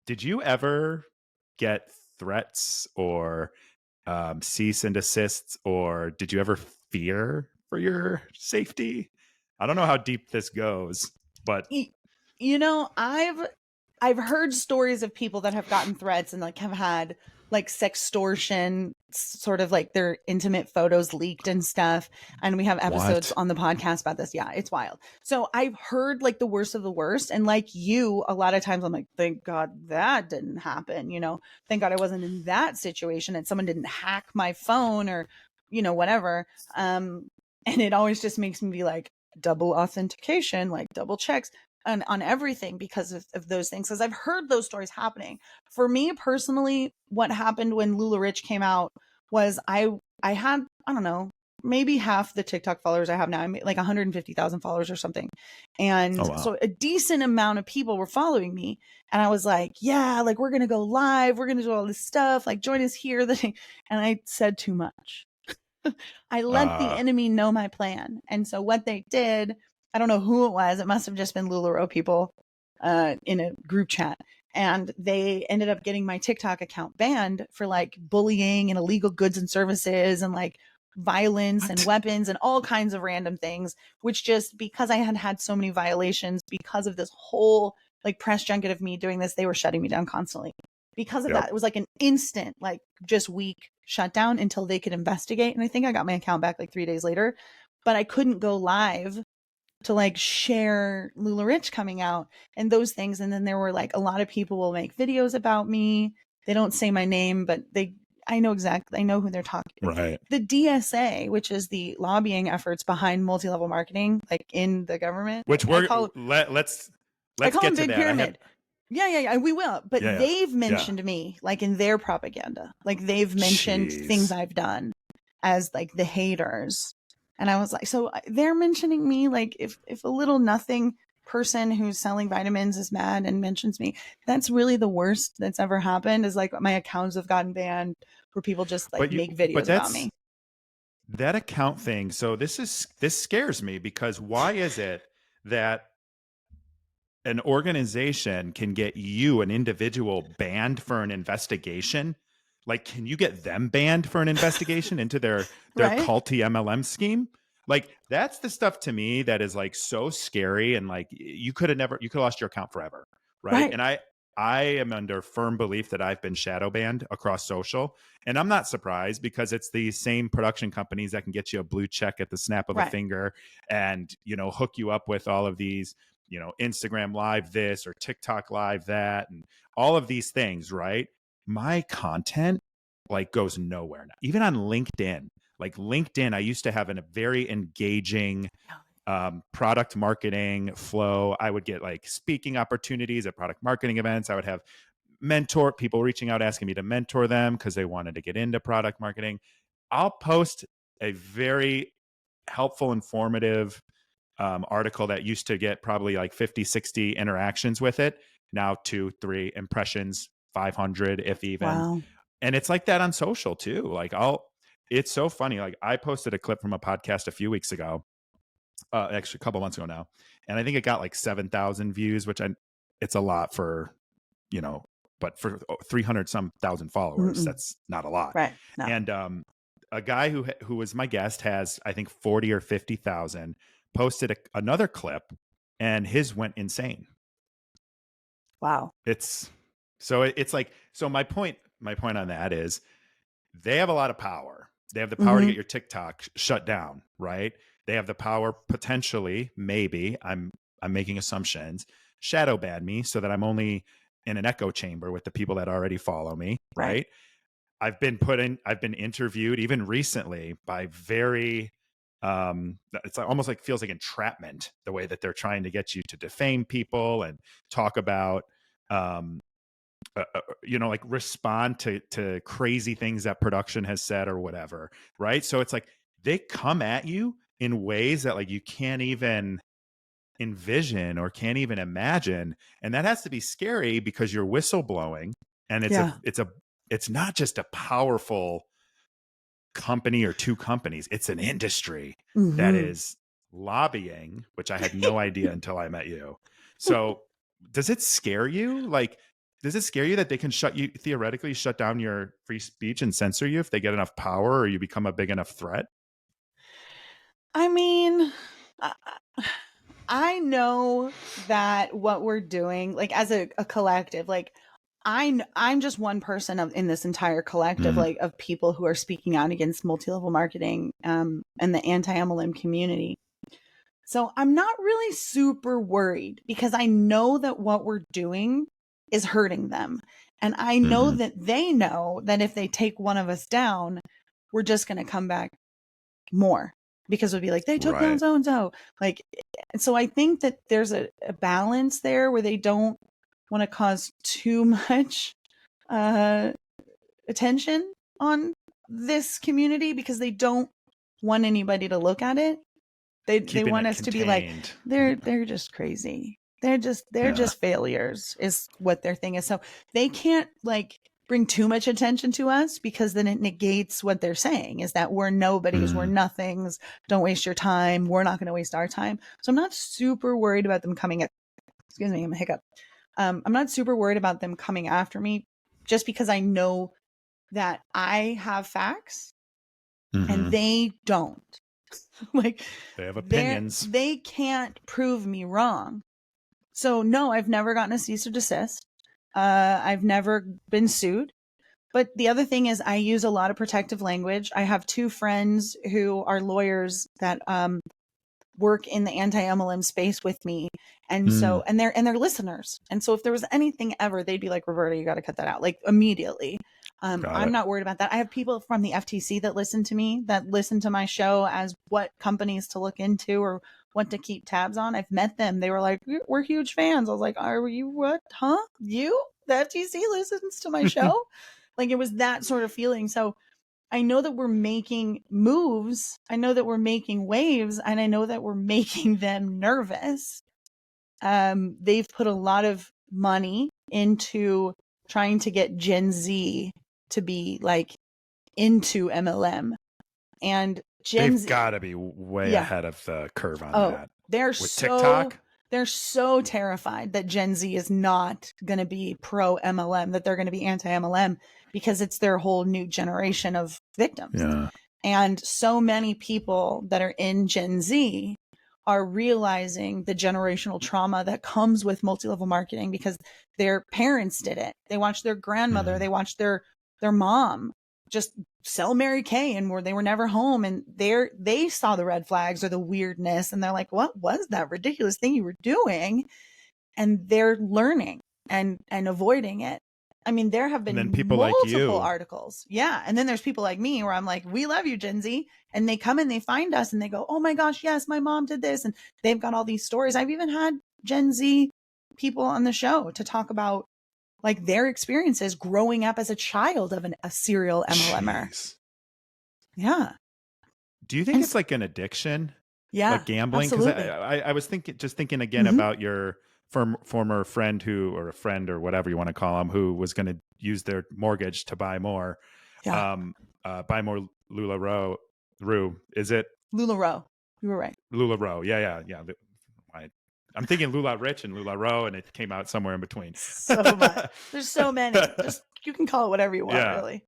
Did you ever get threats or cease and desists, or did you ever fear for your safety? I don't know how deep this goes, but Y- You know, I've heard stories of people that have gotten threats and like have had like sextortion, sort of like their intimate photos leaked and stuff. And we have episodes what? on the podcast about this. Yeah, it's wild. So I've heard like the worst of the worst. And like you, a lot of times I'm like, thank God that didn't happen. Thank God I wasn't in that situation and someone didn't hack my phone or, whatever. And it always just makes me be like, double authentication, like double checks on everything because of those things. Because I've heard those stories happening. For me personally, what happened when Lula Rich came out was I had, I don't know, maybe half the TikTok followers I have now. I'm like 150,000 followers or something. Oh And wow. so a decent amount of people were following me. And I was like, yeah, like we're gonna go live, we're gonna do all this stuff, like join us here. And I said too much. I let the Uh enemy know my plan. And so what they did, I don't know who it was. It must have just been LuLaRoe people in a group chat. And they ended up getting my TikTok account banned for like bullying and illegal goods and services and like violence and what? weapons and all kinds of random things, which just because I had had so many violations because of this whole like press junket of me doing this, they were shutting me down constantly because of Yep. that. It was like an instant, like just week shutdown until they could investigate. And I think I got my account back like 3 days later, but I couldn't go live to like share Lula Rich coming out and those things. And then there were like a lot of people will make videos about me. They don't say my name, but I know exactly, I know who they're talking. Right. The DSA, which is the lobbying efforts behind multi-level marketing, like in the government, Which like we're let's I call get them to Big that. I had Pyramid. Yeah, we will. But yeah, yeah. they've Yeah. mentioned me like in their propaganda. Like they've mentioned things Jeez. I've done as like the haters. And I was like, so they're mentioning me like if a little nothing person who's selling vitamins is mad and mentions me, that's really the worst that's ever happened is like my accounts have gotten banned where people just like make But videos about that's me. that account thing. So this scares me because why is it that an organization can get you, an individual, banned for an investigation? Like, can you get them banned for an investigation into their Right? culty MLM scheme? Like, that's the stuff to me that is like so scary, and like you could have lost your account forever, right? Right. And I am under firm belief that I've been shadow banned across social, and I'm not surprised because it's the same production companies that can get you a blue check at the snap of a Right. finger, and hook you up with all of these Instagram live this or TikTok live that and all of these things, right? My content like goes nowhere now. Even on LinkedIn. Like LinkedIn, I used to have a very engaging product marketing flow. I would get like speaking opportunities at product marketing events. I would have people reaching out asking me to mentor them because they wanted to get into product marketing. I'll post a very helpful, informative article that used to get probably like 50, 60 interactions with it. Now 2, 3 impressions, 500, if even. Wow. And it's like that on social too. It's so funny. Like I posted a clip from a podcast a few weeks ago, actually a couple months ago now. And I think it got like 7,000 views, it's a lot for, you know, but for 300 some thousand followers, Mm-mm. that's not a lot. Right. No. And a guy who was my guest has, I think, 40 or 50,000, posted another clip and his went insane. Wow. It's it's like, so my point on that is they have a lot of power. They have the power to Mm-hmm. get your TikTok shut down, right? They have the power potentially, maybe, I'm making assumptions, shadow ban me so that I'm only in an echo chamber with the people that already follow me, Right. right? I've been interviewed even recently by very it's almost like feels like entrapment, the way that they're trying to get you to defame people and talk about um like respond to crazy things that production has said or whatever, right? So it's like they come at you in ways that like you can't even envision or can't even imagine, and that has to be scary because you're whistleblowing, and Yeah. it's not just a powerful company or two companies, it's an industry that Mm-hmm. is lobbying, which I had no idea until I met you. So does it scare you? Like, does it scare you that they can theoretically shut down your free speech and censor you if they get enough power or you become a big enough threat? I mean, I, I know that what we're doing, like as a collective, like I'm just one person in this entire collective, Mm. like of people who are speaking out against multi-level marketing, and the anti-MLM community. So I'm not really super worried because I know that what we're doing is hurting them. And I know Mm-hmm. that they know that if they take one of us down, we're just going to come back more because we'll be like, they took down Right. so and so. Like, and so I think that there's a balance there where they don't want to cause too much uh, attention on this community because they don't want anybody to look at it. They Keeping want it us to be like, contained. they're just crazy. They're Yeah. just failures is what their thing is. So they can't like bring too much attention to us because then it negates what they're saying is that we're nobodies, we're Mm. nothings, don't waste your time, we're not going to waste our time. So I'm not super worried about them coming at, excuse me, I'm a hiccup. I'm not super worried about them coming after me just because I know that I have facts and Mm-hmm. they don't. Like They have opinions. they can't prove me wrong. So no, I've never gotten a cease or desist. I've never been sued. But the other thing is I use a lot of protective language. I have two friends who are lawyers that work in the anti-MLM space with me. And so, Mm. and they're listeners. And so if there was anything ever, they'd be like, Roberta, you got to cut that out like immediately. Got I'm it. not worried about that. I have people from the FTC that listen to me, that listen to my show as what companies to look into or what to keep tabs on. I've met them. They were like, we're huge fans. I was like, are you what? Huh? You? The FTC listens to my show? Like it was that sort of feeling. So I know that we're making moves. I know that we're making waves and I know that we're making them nervous. They've put a lot of money into trying to get Gen Z to be like into MLM and Gen They've Z. got to be way Yeah. ahead of the curve on Oh, that. they're With so TikTok? they're so terrified that Gen Z is not going to be pro MLM, that they're going to be anti MLM because it's their whole new generation of victims. Yeah. And so many people that are in Gen Z are realizing the generational trauma that comes with multi-level marketing because their parents did it. They watched their grandmother, they watched their mom just sell Mary Kay and they were never home and they saw the red flags or the weirdness and they're like, what was that ridiculous thing you were doing? And they're learning and avoiding it. I mean, there have And then been people like multiple you. articles. Yeah. And then there's people like me where I'm like, we love you, Gen Z. And they come and they find us and they go, oh my gosh, yes, my mom did this. And they've got all these stories. I've even had Gen Z people on the show to talk about like their experiences growing up as a child of a serial MLMer. Jeez. Yeah. Do you think And it's like an addiction? yeah, Like gambling? Because absolutely. I was thinking again Mhm. about your former friend or a friend or whatever you want to call him, who was going to use their mortgage to buy more, Yeah. buy more Rue. Is it LuLaRoe. You were right. LuLaRoe? Yeah. I'm thinking Lula Rich and LuLaRoe, and it came out somewhere in between. So much. There's so many. Just you can call it whatever you want, Yeah. really.